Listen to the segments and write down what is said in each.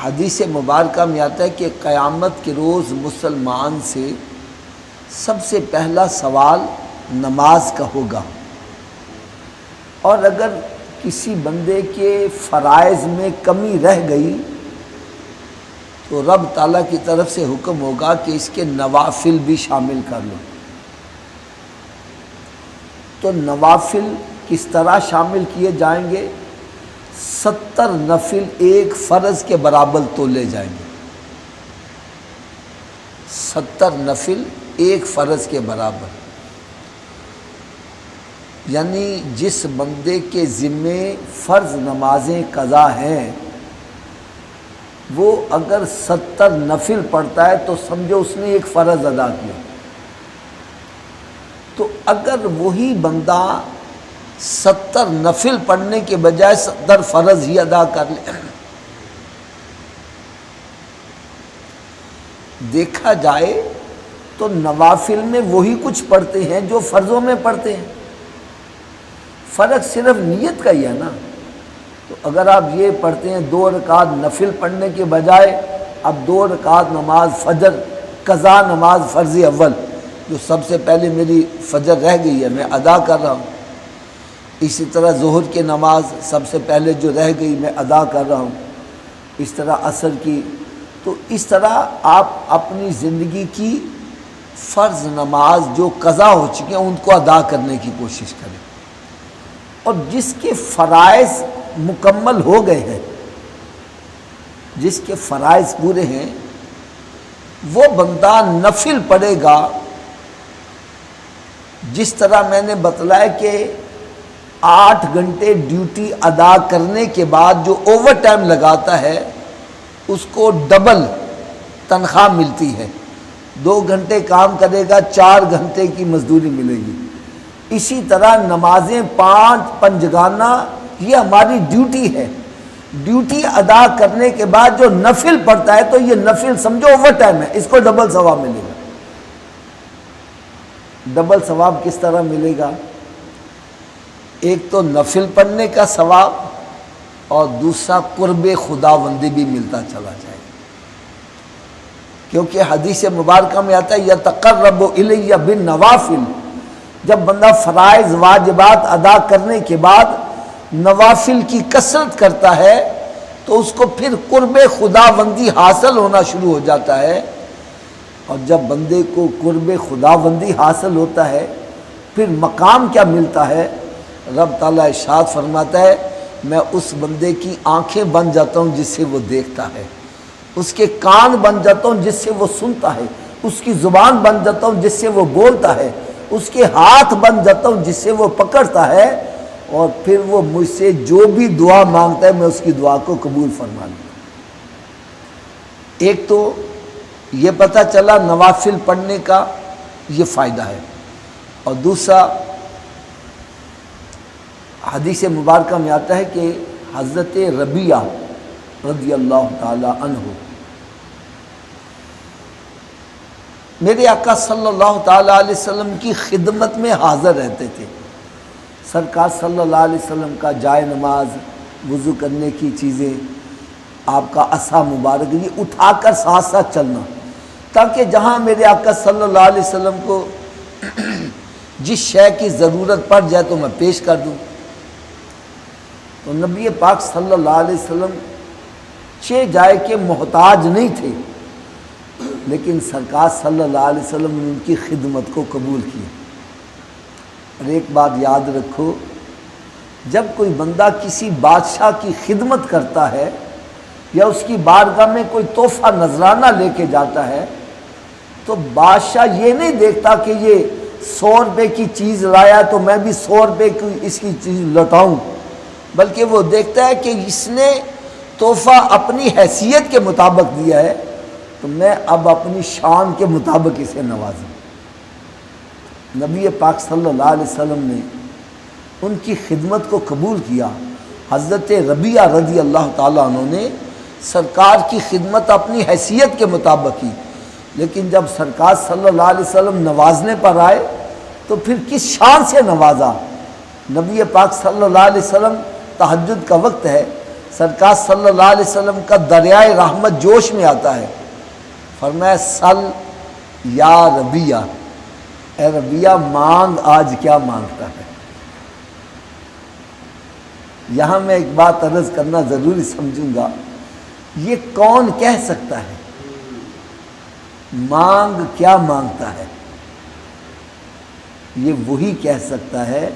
حدیث مبارکہ میں آتا ہے کہ قیامت کے روز مسلمان سے سب سے پہلا سوال نماز کا ہوگا، اور اگر کسی بندے کے فرائض میں کمی رہ گئی تو رب تعالیٰ کی طرف سے حکم ہوگا کہ اس کے نوافل بھی شامل کر لو۔ تو نوافل کس طرح شامل کیے جائیں گے؟ 70 نفل ایک فرض کے برابر تولے جائیں گے۔ 70 نفل ایک فرض کے برابر، یعنی جس بندے کے ذمے فرض نمازیں قضا ہیں وہ اگر 70 نفل پڑھتا ہے تو سمجھو اس نے ایک فرض ادا کیا۔ تو اگر وہی بندہ 70 نفل پڑھنے کے بجائے 70 فرض ہی ادا کر لے، دیکھا جائے تو نوافل میں وہی کچھ پڑھتے ہیں جو فرضوں میں پڑھتے ہیں، فرق صرف نیت کا ہی ہے نا۔ تو اگر آپ یہ پڑھتے ہیں 2 رکعت نفل پڑھنے کے بجائے اب 2 رکعت نماز فجر قضا نماز فرض اول جو سب سے پہلے میری فجر رہ گئی ہے میں ادا کر رہا ہوں، اسی طرح ظہر کی نماز سب سے پہلے جو رہ گئی میں ادا کر رہا ہوں، اس طرح عصر کی، تو اس طرح آپ اپنی زندگی کی فرض نماز جو قضا ہو چکی ہیں ان کو ادا کرنے کی کوشش کریں۔ اور جس کے فرائض مکمل ہو گئے ہیں، جس کے فرائض پورے ہیں، وہ بندہ نفل پڑھے گا۔ جس طرح میں نے بتلایا کہ 8 گھنٹے ڈیوٹی ادا کرنے کے بعد جو اوور ٹائم لگاتا ہے اس کو ڈبل تنخواہ ملتی ہے، 2 گھنٹے کام کرے گا 4 گھنٹے کی مزدوری ملے گی۔ اسی طرح نمازیں 5 پنجگانہ یہ ہماری ڈیوٹی ہے، ڈیوٹی ادا کرنے کے بعد جو نفل پڑھتا ہے تو یہ نفل سمجھو اوور ٹائم ہے، اس کو ڈبل ثواب ملے گا۔ ڈبل ثواب کس طرح ملے گا؟ ایک تو نفل پڑھنے کا ثواب اور دوسرا قرب خداوندی بھی ملتا چلا جائے گا، کیونکہ حدیث مبارکہ میں آتا ہے یتقرب الی بالنوافل، جب بندہ فرائض واجبات ادا کرنے کے بعد نوافل کی کثرت کرتا ہے تو اس کو پھر قرب خداوندی حاصل ہونا شروع ہو جاتا ہے، اور جب بندے کو قرب خداوندی حاصل ہوتا ہے پھر مقام کیا ملتا ہے؟ رب تعالیٰ ارشاد فرماتا ہے میں اس بندے کی آنکھیں بن جاتا ہوں جس سے وہ دیکھتا ہے، اس کے کان بن جاتا ہوں جس سے وہ سنتا ہے، اس کی زبان بن جاتا ہوں جس سے وہ بولتا ہے، اس کے ہاتھ بن جاتا ہوں جس سے وہ پکڑتا ہے، اور پھر وہ مجھ سے جو بھی دعا مانگتا ہے میں اس کی دعا کو قبول فرما لوں۔ ایک تو یہ پتہ چلا نوافل پڑھنے کا یہ فائدہ ہے، اور دوسرا حدیث مبارکہ میں آتا ہے کہ حضرت ربیعہ رضی اللہ تعالی عنہ میرے آقا صلی اللہ تعالی علیہ وسلم کی خدمت میں حاضر رہتے تھے۔ سرکار صلی اللہ علیہ وسلم کا جائے نماز، وضو کرنے کی چیزیں، آپ کا عصا مبارک یہ اٹھا کر ساتھ ساتھ چلنا، تاکہ جہاں میرے آقا صلی اللہ علیہ وسلم کو جس شے کی ضرورت پڑ جائے تو میں پیش کر دوں۔ تو نبی پاک صلی اللہ علیہ وسلم چہ جائے کے محتاج نہیں تھے، لیکن سرکار صلی اللہ علیہ وسلم نے ان کی خدمت کو قبول کیا۔ اور ایک بات یاد رکھو، جب کوئی بندہ کسی بادشاہ کی خدمت کرتا ہے یا اس کی بارگاہ میں کوئی تحفہ نذرانہ لے کے جاتا ہے تو بادشاہ یہ نہیں دیکھتا کہ یہ 100 روپے کی چیز لایا تو میں بھی 100 روپے کی اس کی چیز لوٹاؤں، بلکہ وہ دیکھتا ہے کہ اس نے تحفہ اپنی حیثیت کے مطابق دیا ہے تو میں اب اپنی شان کے مطابق اسے نوازوں۔ نبی پاک صلی اللہ علیہ وسلم نے ان کی خدمت کو قبول کیا۔ حضرت ربیعہ رضی اللہ تعالیٰ عنہ نے سرکار کی خدمت اپنی حیثیت کے مطابق کی، لیکن جب سرکار صلی اللہ علیہ وسلم نوازنے پر آئے تو پھر کس شان سے نوازا۔ نبی پاک صلی اللہ علیہ وسلم تہجد کا وقت ہے، سرکار صلی اللہ علیہ وسلم کا دریائے رحمت جوش میں آتا ہے، فرمایا سل یا ربیہ، اے ربیہ مانگ آج کیا مانگتا ہے۔ یہاں میں ایک بات عرض کرنا ضروری سمجھوں گا، یہ کون کہہ سکتا ہے مانگ کیا مانگتا ہے؟ یہ وہی کہہ سکتا ہے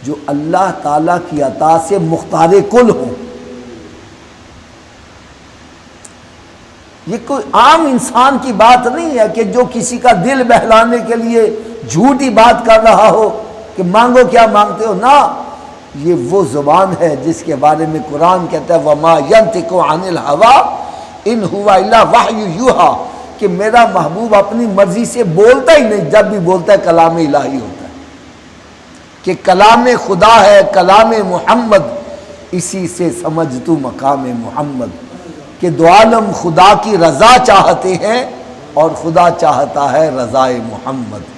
جو اللہ تعالیٰ کی عطا سے مختار کل ہو۔ یہ کوئی عام انسان کی بات نہیں ہے کہ جو کسی کا دل بہلانے کے لیے جھوٹی بات کر رہا ہو کہ مانگو کیا مانگتے ہو، نہ، یہ وہ زبان ہے جس کے بارے میں قرآن کہتا ہے وَمَا يَنْطِقُ عَنِ الْهَوَىٰ إِنْ هُوَ إِلَّا وَحْيٌ يُوحَىٰ، کہ میرا محبوب اپنی مرضی سے بولتا ہی نہیں، جب بھی بولتا ہے کلام الہی ہوتا ہے، کہ کلام خدا ہے، کلام محمد، اسی سے سمجھ تو مقام محمد، کہ دو عالم خدا کی رضا چاہتے ہیں اور خدا چاہتا ہے رضا محمد۔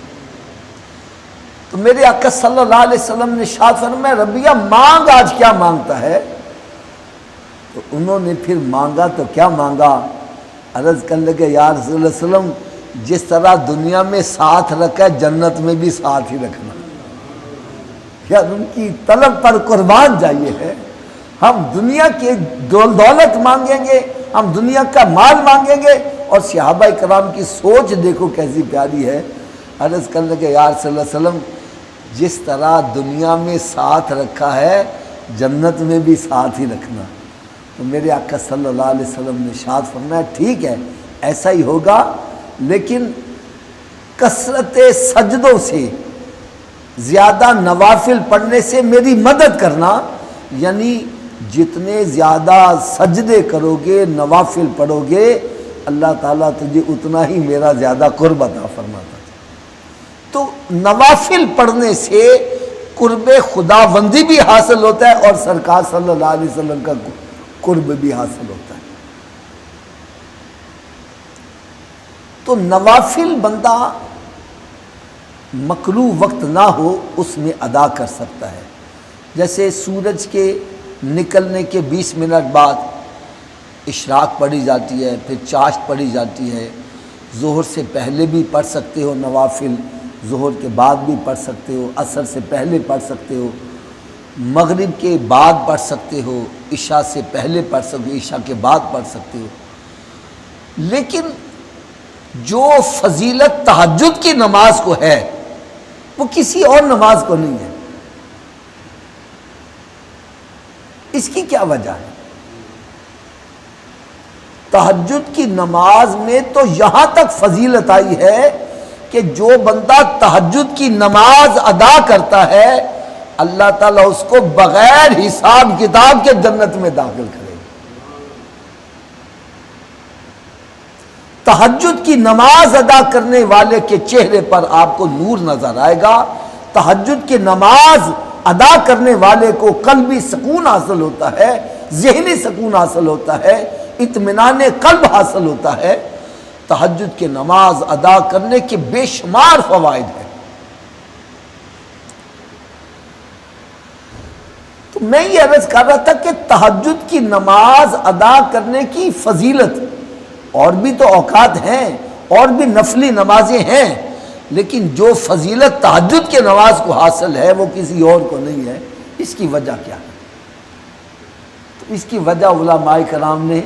تو میرے آقا صلی اللہ علیہ وسلم نے ارشاد فرمایا ربیہ مانگ آج کیا مانگتا ہے؟ تو انہوں نے پھر مانگا تو کیا مانگا؟ عرض کرنے لگے یا رسول اللہ صلی اللہ علیہ وسلم جس طرح دنیا میں ساتھ رکھا ہے جنت میں بھی ساتھ ہی رکھنا۔ یار ان کی طلب پر قربان جائیے ہے، ہم دنیا کی دولت مانگیں گے، ہم دنیا کا مال مانگیں گے، اور صحابہ کرام کی سوچ دیکھو کیسی پیاری ہے۔ عرض کرنے لگے یا رسول اللہ صلی اللہ علیہ وسلم جس طرح دنیا میں ساتھ رکھا ہے جنت میں بھی ساتھ ہی رکھنا۔ تو میرے آقا صلی اللہ علیہ وسلم نے ارشاد فرمایا ٹھیک ہے ایسا ہی ہوگا، لیکن کثرت سجدوں سے، زیادہ نوافل پڑھنے سے میری مدد کرنا، یعنی جتنے زیادہ سجدے کرو گے، نوافل پڑھو گے، اللہ تعالیٰ تجھے اتنا ہی میرا زیادہ قرب عطا فرماتا۔ تو نوافل پڑھنے سے قرب خداوندی بھی حاصل ہوتا ہے اور سرکار صلی اللہ علیہ وسلم کا قرب بھی حاصل ہوتا ہے۔ تو نوافل بندہ مکروہ وقت نہ ہو اس میں ادا کر سکتا ہے، جیسے سورج کے نکلنے کے 20 منٹ بعد اشراق پڑھی جاتی ہے، پھر چاشت پڑھی جاتی ہے، ظہر سے پہلے بھی پڑھ سکتے ہو نوافل، ظہر کے بعد بھی پڑھ سکتے ہو، عصر سے پہلے پڑھ سکتے ہو، مغرب کے بعد پڑھ سکتے ہو، عشاء سے پہلے پڑھ سکتے ہو، عشاء کے بعد پڑھ سکتے ہو۔ لیکن جو فضیلت تہجد کی نماز کو ہے وہ کسی اور نماز کو نہیں ہے۔ اس کی کیا وجہ ہے؟ تہجد کی نماز میں تو یہاں تک فضیلت آئی ہے کہ جو بندہ تہجد کی نماز ادا کرتا ہے اللہ تعالیٰ اس کو بغیر حساب کتاب کے جنت میں داخل کرے گا۔ تہجد کی نماز ادا کرنے والے کے چہرے پر آپ کو نور نظر آئے گا، تہجد کی نماز ادا کرنے والے کو قلبی سکون حاصل ہوتا ہے، ذہنی سکون حاصل ہوتا ہے، اطمینان قلب حاصل ہوتا ہے۔ تہجد کی نماز ادا کرنے کے بے شمار فوائد ہیں۔ تو میں یہ عرض کر رہا تھا کہ تہجد کی نماز ادا کرنے کی فضیلت، اور بھی تو اوقات ہیں اور بھی نفلی نمازیں ہیں، لیکن جو فضیلت تہجد کے نماز کو حاصل ہے وہ کسی اور کو نہیں ہے۔ اس کی وجہ کیا ہے؟ تو اس کی وجہ علماء کرام نے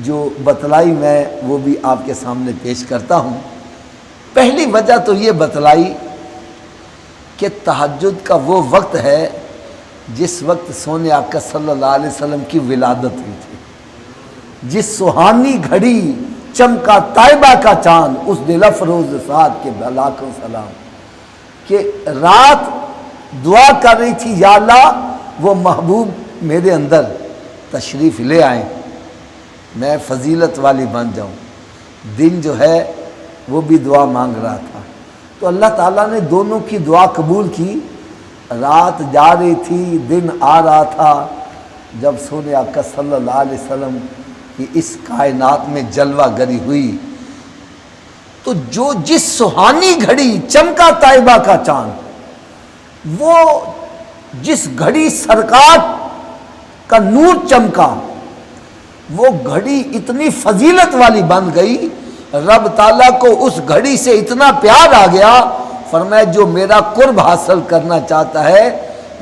جو بتلائی میں وہ بھی آپ کے سامنے پیش کرتا ہوں۔ پہلی وجہ تو یہ بتلائی کہ تہجد کا وہ وقت ہے جس وقت سونے آقا صلی اللہ علیہ وسلم کی ولادت ہوئی تھی، جس سہانی گھڑی چمکا طیبہ کا چاند اس دل افروز سعد کے لاکھوں سلام، کہ رات دعا کر رہی تھی یا اللہ وہ محبوب میرے اندر تشریف لے آئیں، میں فضیلت والی بن جاؤں۔ دن جو ہے وہ بھی دعا مانگ رہا تھا، تو اللہ تعالیٰ نے دونوں کی دعا قبول کی۔ رات جا رہی تھی، دن آ رہا تھا، جب سونے آقا صلی اللہ علیہ وسلم کی اس کائنات میں جلوہ گری ہوئی، تو جو جس سہانی گھڑی چمکا طیبہ کا چاند، وہ جس گھڑی سرکار کا نور چمکا، وہ گھڑی اتنی فضیلت والی بن گئی، رب تعالیٰ کو اس گھڑی سے اتنا پیار آ گیا، فرمایا جو میرا قرب حاصل کرنا چاہتا ہے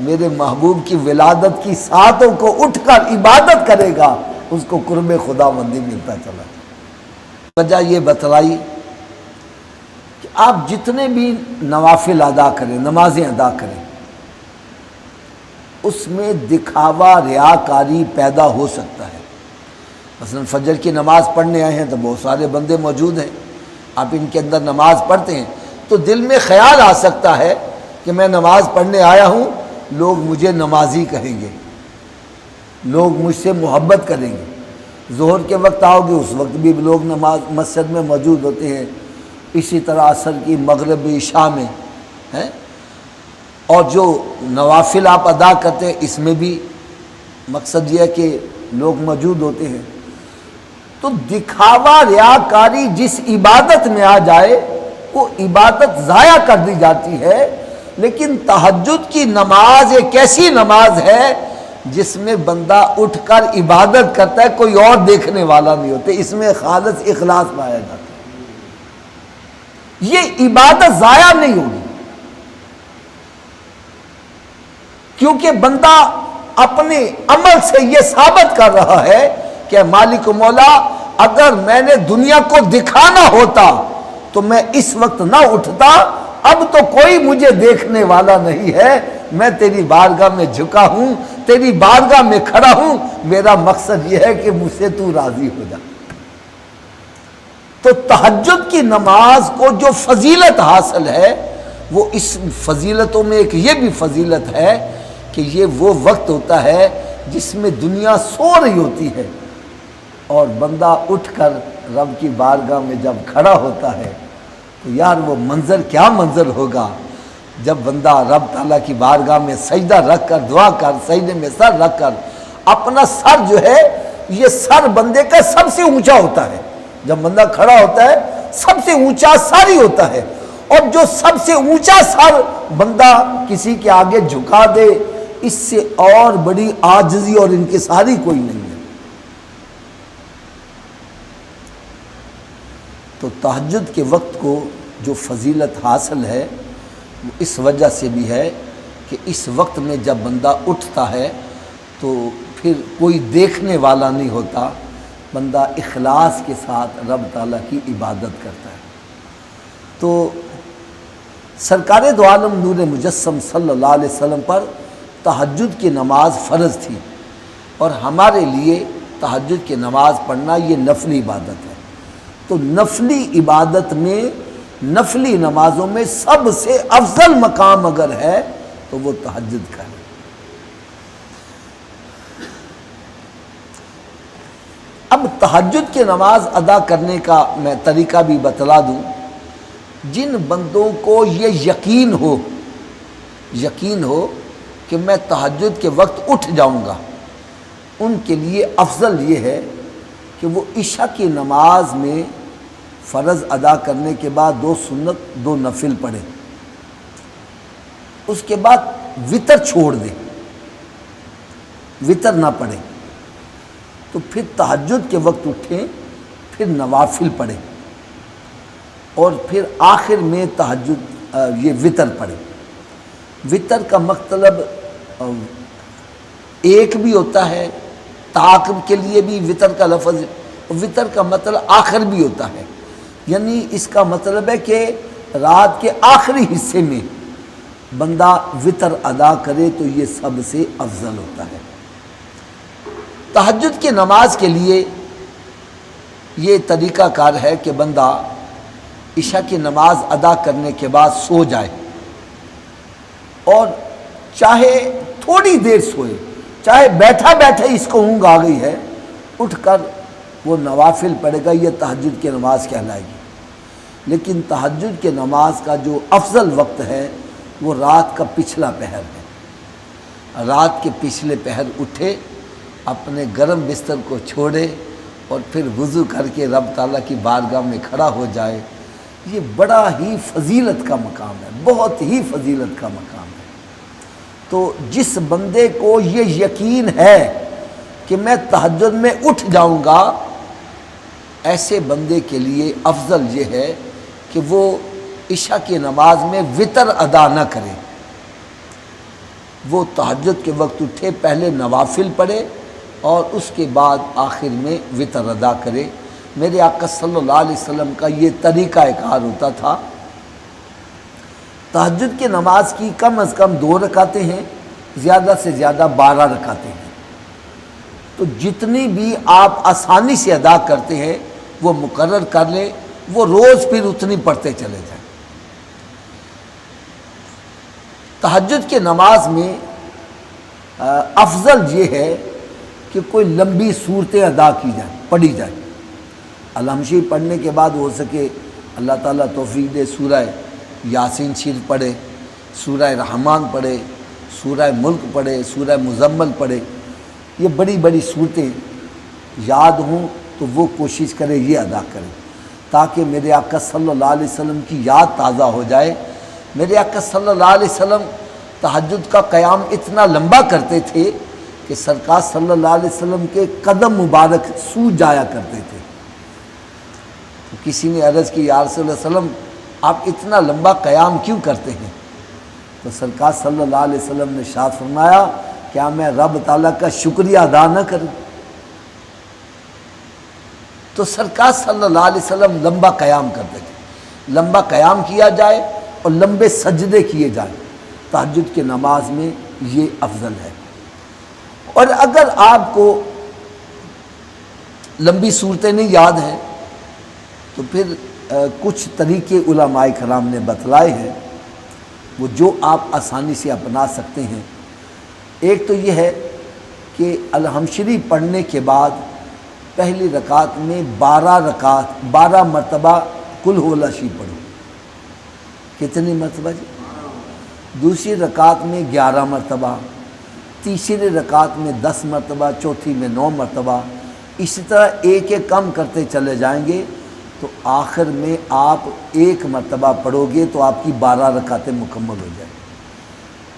میرے محبوب کی ولادت کی ساعتوں کو اٹھ کر عبادت کرے گا، اس کو قرب خداوندی ملتا چلا۔ وجہ یہ بتلائی کہ آپ جتنے بھی نوافل ادا کریں، نمازیں ادا کریں، اس میں دکھاوا ریاکاری پیدا ہو سکتا ہے۔ مثلا فجر کی نماز پڑھنے آئے ہیں تو بہت سارے بندے موجود ہیں، آپ ان کے اندر نماز پڑھتے ہیں تو دل میں خیال آ سکتا ہے کہ میں نماز پڑھنے آیا ہوں، لوگ مجھے نمازی کہیں گے، لوگ مجھ سے محبت کریں گے۔ ظہر کے وقت آؤ گے، اس وقت بھی لوگ نماز مسجد میں موجود ہوتے ہیں، اسی طرح عصر کی، مغرب، عشاء میں ہیں، اور جو نوافل آپ ادا کرتے ہیں اس میں بھی مقصد یہ ہے کہ لوگ موجود ہوتے ہیں۔ تو دکھاوا ریاکاری جس عبادت میں آ جائے وہ عبادت ضائع کر دی جاتی ہے۔ لیکن تہجد کی نماز ایک ایسی نماز ہے جس میں بندہ اٹھ کر عبادت کرتا ہے، کوئی اور دیکھنے والا نہیں ہوتے، اس میں خالص اخلاص پایا جاتا ہے، یہ عبادت ضائع نہیں ہوگی، کیونکہ بندہ اپنے عمل سے یہ ثابت کر رہا ہے کہ مالک و مولا اگر میں نے دنیا کو دکھانا ہوتا تو میں اس وقت نہ اٹھتا، اب تو کوئی مجھے دیکھنے والا نہیں ہے، میں تیری بارگاہ میں جھکا ہوں، تیری بارگاہ میں کھڑا ہوں، میرا مقصد یہ ہے کہ مجھ سے تو راضی ہو جا۔ تو تہجد کی نماز کو جو فضیلت حاصل ہے وہ اس فضیلتوں میں ایک یہ بھی فضیلت ہے کہ یہ وہ وقت ہوتا ہے جس میں دنیا سو رہی ہوتی ہے اور بندہ اٹھ کر رب کی بارگاہ میں جب کھڑا ہوتا ہے تو یار وہ منظر کیا منظر ہوگا جب بندہ رب تعالیٰ کی بارگاہ میں سجدہ رکھ کر دعا کر، سجدے میں سر رکھ کر اپنا سر جو ہے، یہ سر بندے کا سب سے اونچا ہوتا ہے، جب بندہ کھڑا ہوتا ہے سب سے اونچا سر ہی ہوتا ہے، اور جو سب سے اونچا سر بندہ کسی کے آگے جھکا دے اس سے اور بڑی عاجزی اور انکساری کوئی نہیں ہے۔ تو تہجد کے وقت کو جو فضیلت حاصل ہے وہ اس وجہ سے بھی ہے کہ اس وقت میں جب بندہ اٹھتا ہے تو پھر کوئی دیکھنے والا نہیں ہوتا، بندہ اخلاص کے ساتھ رب تعالیٰ کی عبادت کرتا ہے۔ تو سرکار دو عالم نور مجسم صلی اللہ علیہ وسلم پر تہجد کی نماز فرض تھی، اور ہمارے لیے تہجد کی نماز پڑھنا یہ نفلی عبادت ہے۔ تو نفلی عبادت میں، نفلی نمازوں میں سب سے افضل مقام اگر ہے تو وہ تہجد کا ہے۔ اب تہجد کی نماز ادا کرنے کا میں طریقہ بھی بتلا دوں۔ جن بندوں کو یہ یقین ہو کہ میں تہجد کے وقت اٹھ جاؤں گا، ان کے لیے افضل یہ ہے کہ وہ عشاء کی نماز میں فرض ادا کرنے کے بعد 2 سنت 2 نفل پڑھیں، اس کے بعد وتر چھوڑ دیں، وتر نہ پڑھیں، تو پھر تہجد کے وقت اٹھیں، پھر نوافل پڑھیں، اور پھر آخر میں تہجد یہ وتر پڑھیں۔ وتر کا مطلب ایک بھی ہوتا ہے، تعاقب کے لیے بھی وتر کا لفظ، وتر کا مطلب آخر بھی ہوتا ہے، یعنی اس کا مطلب ہے کہ رات کے آخری حصے میں بندہ وتر ادا کرے تو یہ سب سے افضل ہوتا ہے۔ تہجد کی نماز کے لیے یہ طریقہ کار ہے کہ بندہ عشاء کی نماز ادا کرنے کے بعد سو جائے، اور چاہے تھوڑی دیر سوئے، چاہے بیٹھا بیٹھا اس کو اونگ آ گئی ہے، اٹھ کر وہ نوافل پڑھے گا، یہ تہجد کی نماز کہلائے گی۔ لیکن تہجد کی نماز کا جو افضل وقت ہے وہ رات کا پچھلا پہر ہے۔ رات کے پچھلے پہر اٹھے، اپنے گرم بستر کو چھوڑے اور پھر وضو کر کے رب تعالیٰ کی بارگاہ میں کھڑا ہو جائے، یہ بڑا ہی فضیلت کا مقام ہے، بہت ہی فضیلت کا مقام ہے۔ تو جس بندے کو یہ یقین ہے کہ میں تہجد میں اٹھ جاؤں گا، ایسے بندے کے لیے افضل یہ ہے کہ وہ عشاء کی نماز میں وطر ادا نہ کرے، وہ تہجد کے وقت اٹھے، پہلے نوافل پڑھے اور اس کے بعد آخر میں وطر ادا کرے۔ میرے آقا صلی اللہ علیہ وسلم کا یہ طریقہ کار ہوتا تھا۔ تہجد کی نماز کی کم از کم 2 رکعتیں ہیں، زیادہ سے زیادہ 12 رکعتیں ہیں، تو جتنی بھی آپ آسانی سے ادا کرتے ہیں وہ مقرر کر لیں، وہ روز پھر اتنی پڑھتے چلے جائیں۔ تہجد کی نماز میں افضل یہ ہے کہ کوئی لمبی صورتیں ادا کی جائیں، پڑھی جائیں۔ الحمشی پڑھنے کے بعد ہو سکے اللہ تعالیٰ توفیق دے سورہ یاسین شریف پڑھے، سورہ رحمان پڑھے، سورہ ملک پڑھے، سورہ مزمل پڑھے، یہ بڑی بڑی صورتیں یاد ہوں تو وہ کوشش کرے یہ ادا کرے تاکہ میرے آقا صلی اللہ علیہ وسلم کی یاد تازہ ہو جائے۔ میرے آقا صلی اللہ علیہ وسلم تہجد کا قیام اتنا لمبا کرتے تھے کہ سرکار صلی اللہ علیہ وسلم کے قدم مبارک سوج جایا کرتے تھے۔ تو کسی نے عرض کی یا رسول اللہ علیہ وسلم آپ اتنا لمبا قیام کیوں کرتے ہیں؟ تو سرکار صلی اللہ علیہ وسلم نے ارشاد فرمایا کیا میں رب تعالیٰ کا شکریہ ادا نہ کروں؟ تو سرکار صلی اللہ علیہ وسلم لمبا قیام کرتے تھے، لمبا قیام کیا جائے اور لمبے سجدے کیے جائیں، تہجد کی نماز میں یہ افضل ہے۔ اور اگر آپ کو لمبی صورتیں نہیں یاد ہیں تو پھر کچھ طریقے علماء کرام نے بتلائے ہیں، وہ جو آپ آسانی سے اپنا سکتے ہیں۔ ایک تو یہ ہے کہ الحمشری پڑھنے کے بعد پہلی رکعت میں 12 مرتبہ قل هو اللہ شریف پڑھو۔ کتنی مرتبہ جی؟ دوسری رکعت میں 11 مرتبہ، تیسری رکعت میں 10 مرتبہ، چوتھی میں 9 مرتبہ، اسی طرح ایک ایک کم کرتے چلے جائیں گے تو آخر میں آپ 1 مرتبہ پڑھو گے تو آپ کی 12 رکعتیں مکمل ہو جائیں۔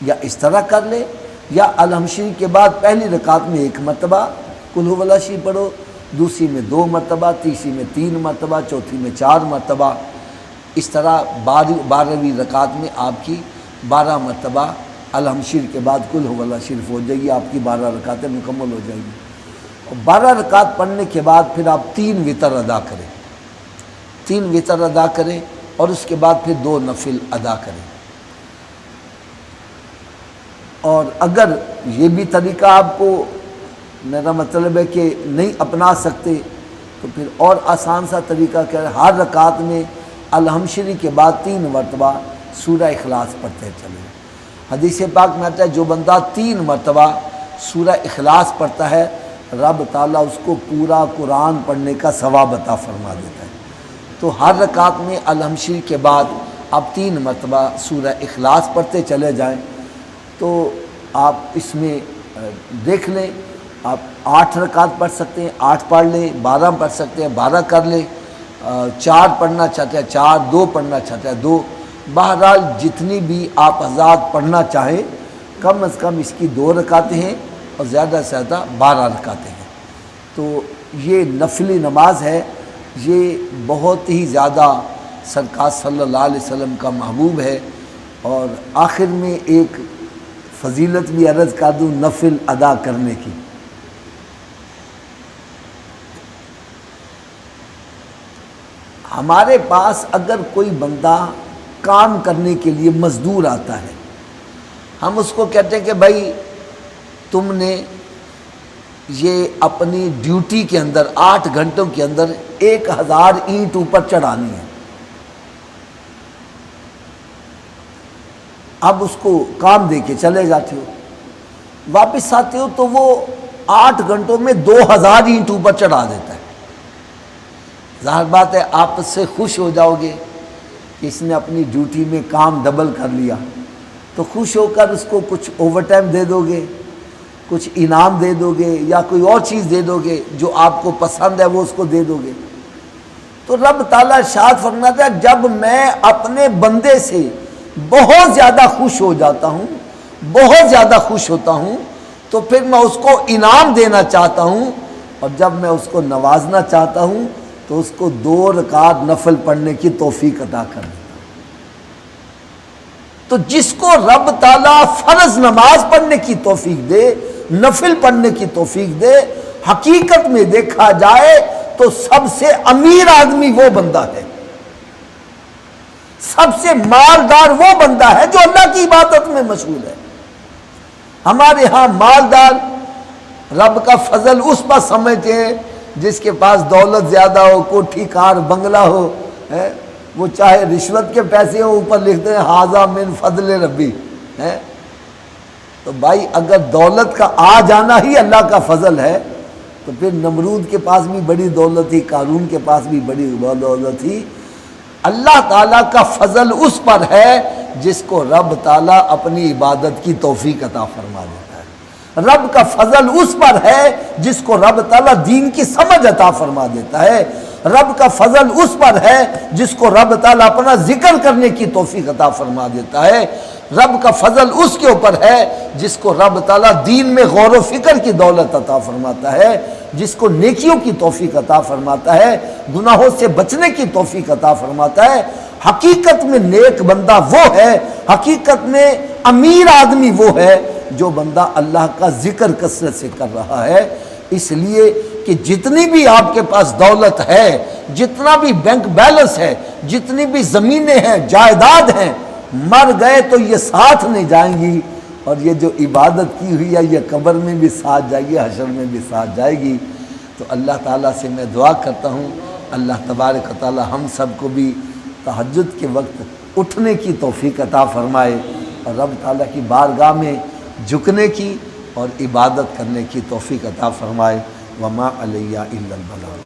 یا اس طرح کر لے، یا الحمشری کے بعد پہلی رکعت میں 1 مرتبہ قل هو اللہ شریف پڑھو، دوسری میں 2 مرتبہ، تیسری میں 3 مرتبہ، چوتھی میں 4 مرتبہ، اس طرح 12ویں رکعت میں آپ کی 12 مرتبہ الحمشری کے بعد قل هو اللہ شریف ہو جائے گی، آپ کی 12 رکعتیں مکمل ہو جائیں گی۔ اور 12 رکعت پڑھنے کے بعد پھر آپ 3 وتر ادا کریں، 3 وتر ادا کریں اور اس کے بعد پھر 2 نفل ادا کریں۔ اور اگر یہ بھی طریقہ آپ کو، میرا مطلب ہے کہ نہیں اپنا سکتے تو پھر اور آسان سا طریقہ کیا ہے، ہر رکعت میں الحمشری کے بعد 3 مرتبہ سورہ اخلاص پڑھتے چلے۔ حدیث پاک میں آتا ہے جو بندہ 3 مرتبہ سورہ اخلاص پڑھتا ہے رب تعالیٰ اس کو پورا قرآن پڑھنے کا ثواب عطا فرما دیتا ہے۔ تو ہر رکعت میں الحمشری کے بعد آپ 3 مرتبہ سورہ اخلاص پڑھتے چلے جائیں تو آپ اس میں دیکھ لیں، آپ 8 رکعت پڑھ سکتے ہیں 8 پڑھ لیں، 12 پڑھ سکتے ہیں 12 کر لیں، 4 پڑھنا چاہتے ہیں 4، 2 پڑھنا چاہتے ہیں 2، بہرحال جتنی بھی آپ حضرات پڑھنا چاہیں، کم از کم اس کی 2 رکعتیں ہیں اور زیادہ سے زیادہ 12 رکعتیں ہیں۔ تو یہ نفلی نماز ہے، یہ بہت ہی زیادہ سرکار صلی اللہ علیہ وسلم کا محبوب ہے۔ اور آخر میں ایک فضیلت بھی عرض کر دوں نفل ادا کرنے کی۔ ہمارے پاس اگر کوئی بندہ کام کرنے کے لیے مزدور آتا ہے، ہم اس کو کہتے ہیں کہ بھائی تم نے یہ اپنی ڈیوٹی کے اندر 8 گھنٹوں کے اندر 1000 اینٹ اوپر چڑھانی ہے۔ اب اس کو کام دے کے چلے جاتے ہو، واپس آتے ہو تو وہ 8 گھنٹوں میں 2000 اینٹ اوپر چڑھا دیتا ہے۔ ظاہر بات ہے آپ اس سے خوش ہو جاؤ گے کہ اس نے اپنی ڈیوٹی میں کام ڈبل کر لیا، تو خوش ہو کر اس کو کچھ اوور ٹائم دے دو گے، کچھ انعام دے دو گے یا کوئی اور چیز دے دو گے جو آپ کو پسند ہے وہ اس کو دے دو گے۔ تو رب تعالیٰ ارشاد فرماتا ہے جب میں اپنے بندے سے بہت زیادہ خوش ہو جاتا ہوں، بہت زیادہ خوش ہوتا ہوں، تو تو پھر میں اس کو انعام دینا چاہتا ہوں، اور جب میں اس کو نوازنا چاہتا ہوں تو اس کو 2 رکعت نفل پڑھنے کی توفیق عطا کر دیتا ہوں۔ تو جس کو رب تعالیٰ فرض نماز پڑھنے کی توفیق دے، نفل پڑھنے کی توفیق دے، حقیقت میں دیکھا جائے تو سب سے امیر آدمی وہ بندہ ہے، سب سے مالدار وہ بندہ ہے جو اللہ کی عبادت میں مشغول ہے۔ ہمارے ہاں مالدار رب کا فضل اس پر سمجھتے ہیں جس کے پاس دولت زیادہ ہو، کوٹھی کار بنگلہ ہو، وہ چاہے رشوت کے پیسے ہو، اوپر لکھتے ہیں ھذا من فضل ربی۔ تو بھائی اگر دولت کا آ جانا ہی اللہ کا فضل ہے تو پھر نمرود کے پاس بھی بڑی دولت تھی، قارون کے پاس بھی بڑی دولت تھی۔ اللہ تعالیٰ کا فضل اس پر ہے جس کو رب تعالیٰ اپنی عبادت کی توفیق عطا فرما دیتا ہے۔ رب کا فضل اس پر ہے جس کو رب تعالیٰ دین کی سمجھ عطا فرما دیتا ہے۔ رب کا فضل اس پر ہے جس کو رب تعالیٰ اپنا ذکر کرنے کی توفیق عطا فرما دیتا ہے۔ رب کا فضل اس کے اوپر ہے جس کو رب تعالیٰ دین میں غور و فکر کی دولت عطا فرماتا ہے، جس کو نیکیوں کی توفیق عطا فرماتا ہے، گناہوں سے بچنے کی توفیق عطا فرماتا ہے۔ حقیقت میں نیک بندہ وہ ہے، حقیقت میں امیر آدمی وہ ہے جو بندہ اللہ کا ذکر کثرت سے کر رہا ہے۔ اس لیے کہ جتنی بھی آپ کے پاس دولت ہے، جتنا بھی بینک بیلنس ہے، جتنی بھی زمینیں ہیں، جائیداد ہیں، مر گئے تو یہ ساتھ نہیں جائیں گی، اور یہ جو عبادت کی ہوئی ہے یہ قبر میں بھی ساتھ جائے گی، حشر میں بھی ساتھ جائے گی۔ تو اللہ تعالیٰ سے میں دعا کرتا ہوں اللہ تبارک و تعالیٰ ہم سب کو بھی تہجد کے وقت اٹھنے کی توفیق عطا فرمائے، اور رب تعالیٰ کی بارگاہ میں جھکنے کی اور عبادت کرنے کی توفیق عطا فرمائے۔ وما علیہ الا البلاغ۔